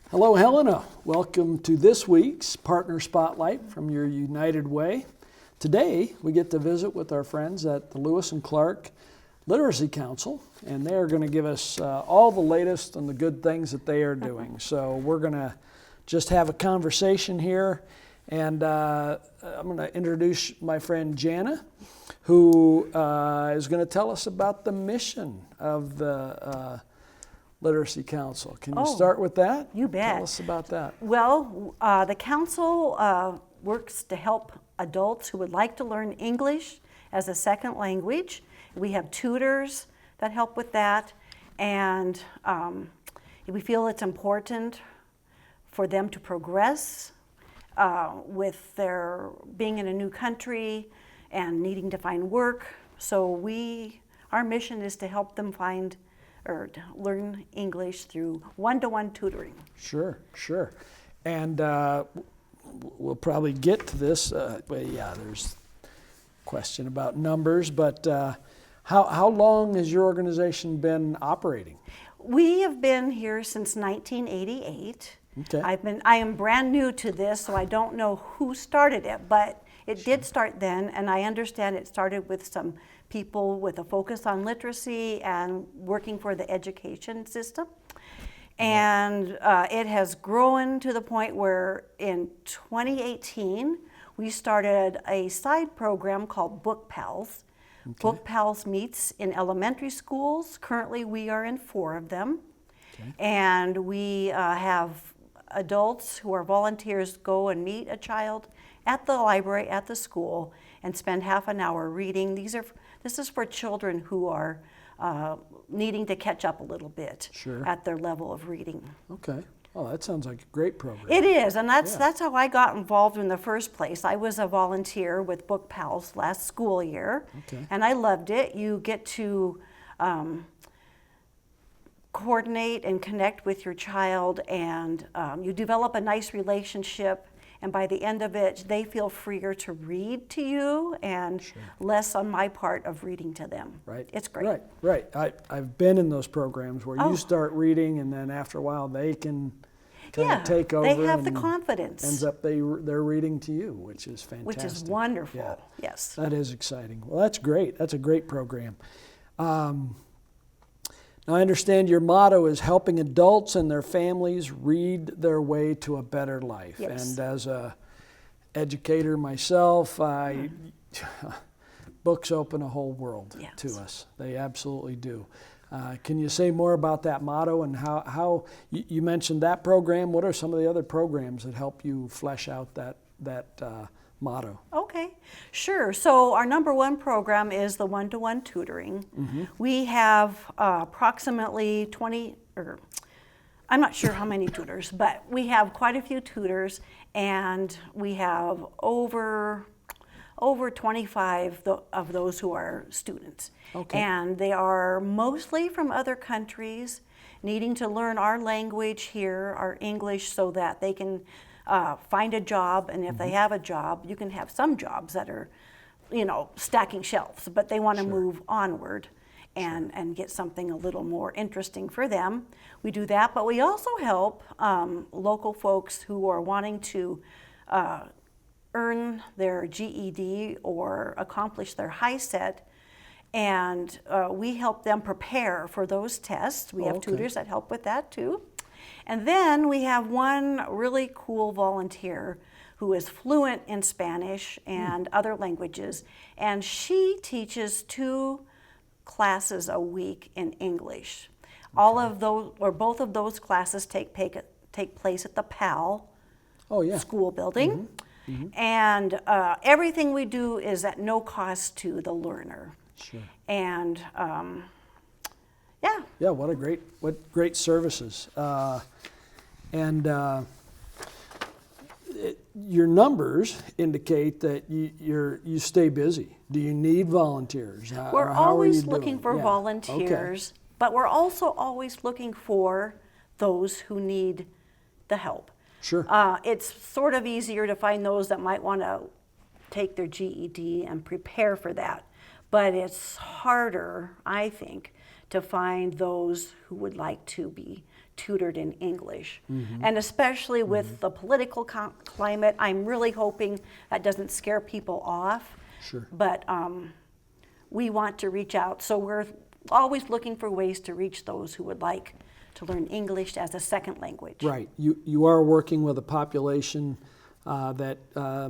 Hello, Helena. Welcome to this week's Partner Spotlight from your United Way. Today, we get to visit with our friends at the Lewis and Clark Literacy Council, and they are going to give us all the latest on the good things that they are doing. So we're going to just have a conversation here, and I'm going to introduce my friend Janna, who is going to tell us about the mission of the Literacy Council. Can you start with that? You bet. Tell us about that. Well, the council works to help adults who would like to learn English as a second language. We have tutors that help with that, and we feel it's important for them to progress with their being in a new country and needing to find work. So our mission is to help them find or to learn English through one-to-one tutoring. Sure. And we'll probably get to this. There's a question about numbers, but how long has your organization been operating? We have been here since 1988. Okay. I am brand new to this, so I don't know who started it, but it did start then, and I understand it started with some people with a focus on literacy and working for the education system. And it has grown to the point where in 2018, we started a side program called Book Pals. Okay. Book Pals meets in elementary schools. Currently, we are in 4 of them. Okay. And we have adults who are volunteers go and meet a child at the library, at the school, and spend half an hour reading. This is for children who are needing to catch up a little bit at their level of reading. Okay. Oh, that sounds like a great program. It is, and that's how I got involved in the first place. I was a volunteer with Book Pals last school year, and I loved it. You get to coordinate and connect with your child, and you develop a nice relationship. And by the end of it, they feel freer to read to you and less on my part of reading to them. Right. It's great. Right. I've been in those programs where you start reading, and then after a while they can kind of take over. They have the confidence. Ends up they're reading to you, which is fantastic. Which is wonderful. Yeah. Yes. That is exciting. Well, that's great. That's a great program. Now, I understand your motto is helping adults and their families read their way to a better life. Yes. And as a educator myself, books open a whole world to us. They absolutely do. Can you say more about that motto and how you mentioned that program? What are some of the other programs that help you flesh out that motto? Okay, sure. So our number one program is the one-to-one tutoring. Mm-hmm. We have approximately 20, or I'm not sure how many tutors, but we have quite a few tutors, and we have over 25 of those who are students. Okay. And they are mostly from other countries, needing to learn our language here, our English, so that they can find a job, and if they have a job, you can have some jobs that are, stacking shelves, but they want to move onward and get something a little more interesting for them. We do that, but we also help local folks who are wanting to earn their GED or accomplish their high set, and we help them prepare for those tests. We have tutors that help with that too. And then we have one really cool volunteer who is fluent in Spanish and other languages, and she teaches 2 classes a week in English. All of those, or both of those classes take place at the PAL school building. And everything we do is at no cost to the learner. Sure. And Yeah, what great services. Your numbers indicate that you stay busy. Do you need volunteers? We're always looking for volunteers, but we're also always looking for those who need the help. Sure. It's sort of easier to find those that might want to take their GED and prepare for that, but it's harder, I think, to find those who would like to be tutored in English. And especially with the political climate, I'm really hoping that doesn't scare people off. Sure. But we want to reach out, so we're always looking for ways to reach those who would like to learn English as a second language. Right. You are working with a population that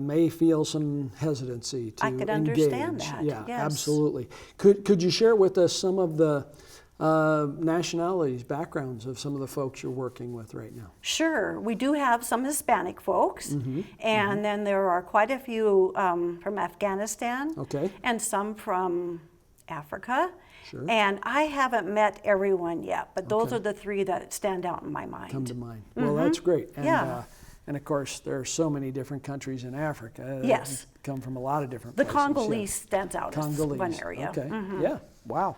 may feel some hesitancy to I could engage. understand that, Yeah, yes. absolutely. Could you share with us some of the nationalities, backgrounds of some of the folks you're working with right now? Sure. We do have some Hispanic folks, and then there are quite a few from Afghanistan, Okay. and some from Africa. Sure. And I haven't met everyone yet, but those Okay. are the three that stand out in my mind. Come to mind. Well, that's great. And, Yeah. And of course, there are so many different countries in Africa. that Yes. Come from a lot of different The places. Congolese stands out as Congolese. one area. Okay. Yeah. Wow.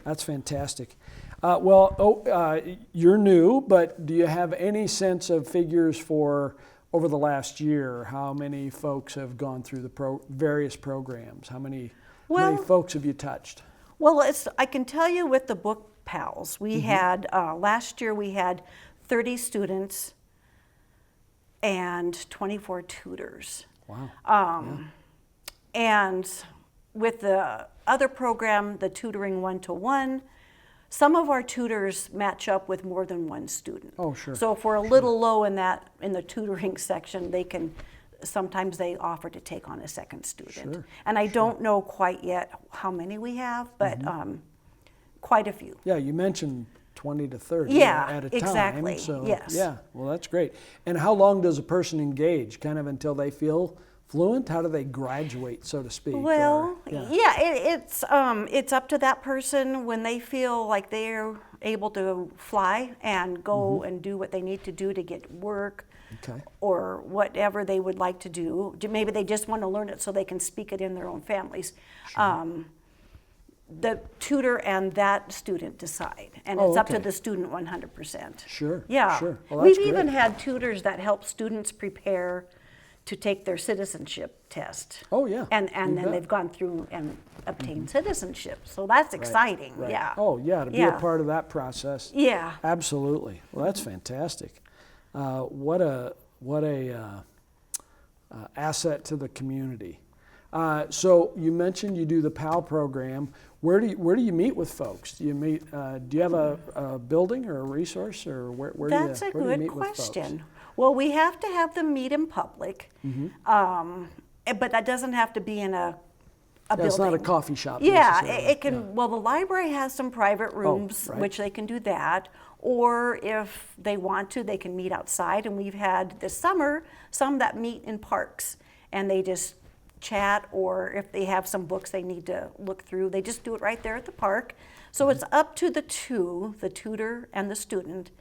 That's fantastic. You're new, but do you have any sense of figures for over the last year? How many folks have gone through the various programs? How many folks have you touched? Well, I can tell you with the Book Pals, we had, last year we had 30 students and 24 tutors. Wow. And with the other program, the tutoring one-to-one, some of our tutors match up with more than one student. Oh, sure. So if we're a little low in the tutoring section, sometimes they offer to take on a second student. Sure, And I don't know quite yet how many we have, but quite a few. Yeah, you mentioned 20 to 30 Yeah, at a exactly, time. So, yes. yeah, well, that's great. And how long does a person engage? Kind of until they feel fluent? How do they graduate, so to speak? Well, Yeah. it's up to that person when they feel like they're able to fly and go and do what they need to do to get work. Okay. Or whatever they would like to do. Maybe they just want to learn it so they can speak it in their own families. The tutor and that student decide, and it's up to okay. the student 100%. Sure, Yeah. sure. Well, We've that's even great. had tutors that help students prepare to take their citizenship test. Oh, yeah. And You then bet. they've gone through and obtained citizenship. So that's exciting. Right. Yeah. Oh, yeah, to be a part of that process. Yeah. Absolutely. Well, that's fantastic. What a asset to the community. So you mentioned you do the PAL program. Where do you meet with folks? Do you meet? Do you have a building or a resource, or where That's do you, a where do you good meet with folks? question. Well, we have to have them meet in public, but that doesn't have to be in a building. It's not a coffee shop. Yeah, necessarily. it can. Well, the library has some private rooms, right. which they can do that. Or if they want to, they can meet outside. And we've had this summer some that meet in parks, and they just chat. Or if they have some books they need to look through, they just do it right there at the park. So it's up to the tutor and the student,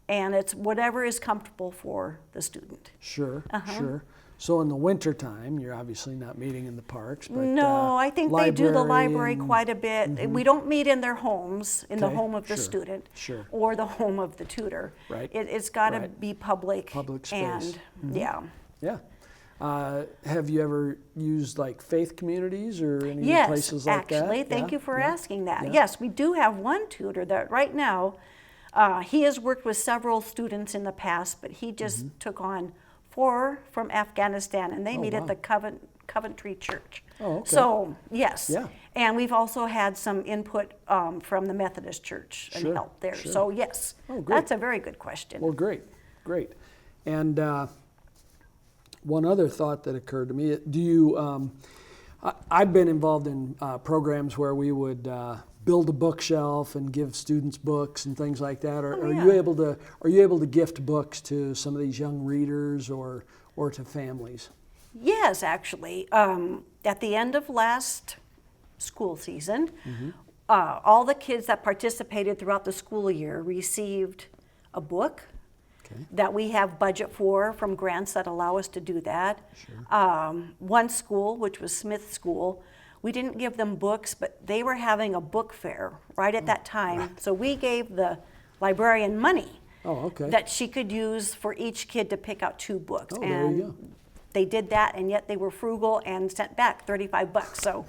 and it's whatever is comfortable for the student. Sure, sure. So in the wintertime, you're obviously not meeting in the parks, but No, I think they do the library and- quite a bit. We don't meet in their homes, in the Okay, home of the sure, student sure. or the home of the tutor. Right, It's got to right. be public. Public space. And yeah. Yeah. Have you ever used like faith communities or any Yes, places like that? actually, thank Yeah, you for yeah, asking that. yeah. Yes, we do have one tutor that right now, he has worked with several students in the past, but he just took on 4 from Afghanistan, and they meet wow. at the Coventry Church. Oh, okay. So, yes. Yeah. And we've also had some input from the Methodist Church and Sure, help there. sure. So, yes, Oh, great. that's a very good question. Well, great, great. And one other thought that occurred to me, do you, I've been involved in programs where we would build a bookshelf and give students books and things like that. Are yeah. you able to gift books to some of these young readers or to families? Yes, actually. At the end of last school season, all the kids that participated throughout the school year received a book that we have budget for from grants that allow us to do that. Sure. One school, which was Smith School, we didn't give them books, but they were having a book fair right at that time. So we gave the librarian money that she could use for each kid to pick out 2 books. Oh, there you go. They did that, and yet they were frugal and sent back $35. So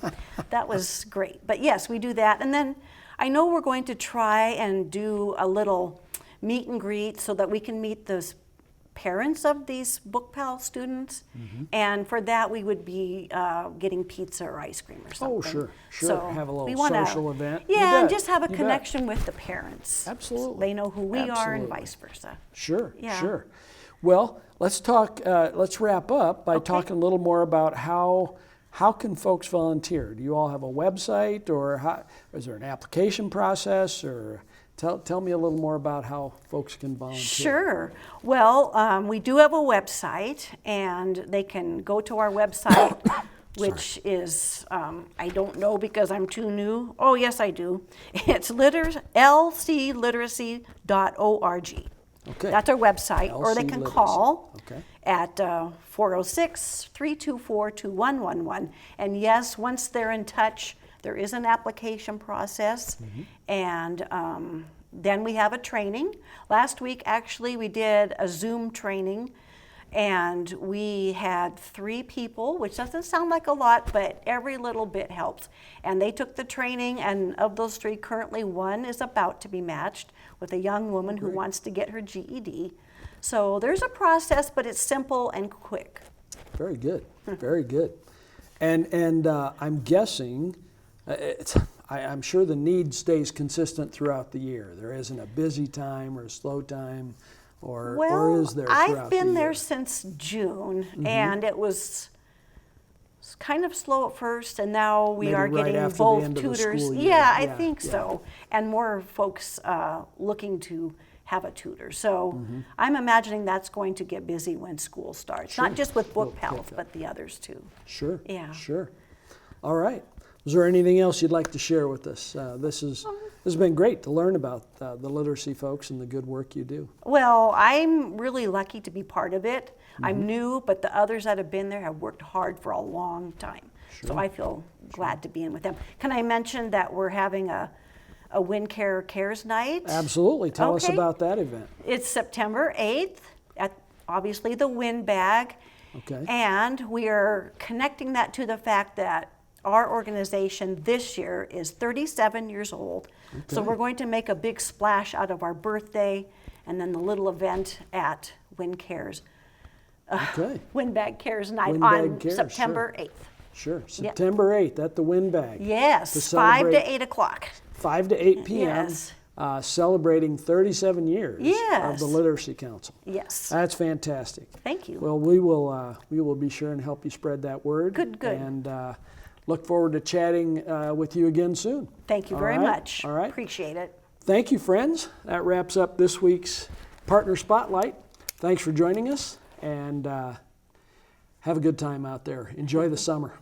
that was great. But yes, we do that. And then I know we're going to try and do a little meet and greet so that we can meet the parents of these Book Pal students. And for that, we would be getting pizza or ice cream or something. Oh, sure. So Have a little we wanna, social event. You Yeah, and bet. just have a You bet. connection with the parents. Absolutely. So they know who we are and Absolutely. vice versa. Sure, Yeah. sure. Well, let's talk. Let's wrap up by talking a little more about how can folks volunteer. Do you all have a website, or is there an application process, or tell me a little more about how folks can volunteer. Sure. Well, we do have a website, and they can go to our website, which is, I don't know because I'm too new. Oh, yes, I do. It's lcliteracy.org. Okay. That's our website, or they can LC call Okay. at 406-324-2111. And yes, once they're in touch, there is an application process, and then we have a training. Last week, actually, we did a Zoom training, and we had 3 people, which doesn't sound like a lot, but every little bit helps. And they took the training, and of those 3, currently 1 is about to be matched with a young woman who wants to get her GED. So there's a process, but it's simple and quick. Very good. Very good. And I'm guessing, I'm sure the need stays consistent throughout the year. There isn't a busy time or a slow time, or is there throughout I've been the there year? since June, and it was kind of slow at first, and now we Maybe are right getting after the both end of the tutors. school year. Yeah, I Yeah, think yeah. so, and more folks looking to have a tutor. So I'm imagining that's going to get busy when school starts, Sure. not just with Book Will Pals, pick up. but the others too. Sure. Yeah. Sure. All right. Is there anything else you'd like to share with us? This has been great to learn about the literacy folks and the good work you do. Well, I'm really lucky to be part of it. I'm new, but the others that have been there have worked hard for a long time. So I feel glad to be in with them. Can I mention that we're having a Windbag Cares Night? Absolutely. Tell us Okay. about that event. It's September 8th at obviously the Windbag. Okay. And we are connecting that to the fact that our organization this year is 37 years old. So Okay. we're going to make a big splash out of our birthday and then the little event at Windbag Cares Night Windbag on Cares, September 8th. Sure. September 8th at the Windbag. Yes, To 5 celebrate- to 8 o'clock. 5 to 8 p.m. Yes. Celebrating 37 years of Yes. the Literacy Council. Yes. That's fantastic. Thank you. Well, we will be sure and help you spread that word. Good. And look forward to chatting with you again soon. Thank you All very right? much. All right. Appreciate it. Thank you, friends. That wraps up this week's Partner Spotlight. Thanks for joining us, and have a good time out there. Enjoy the summer.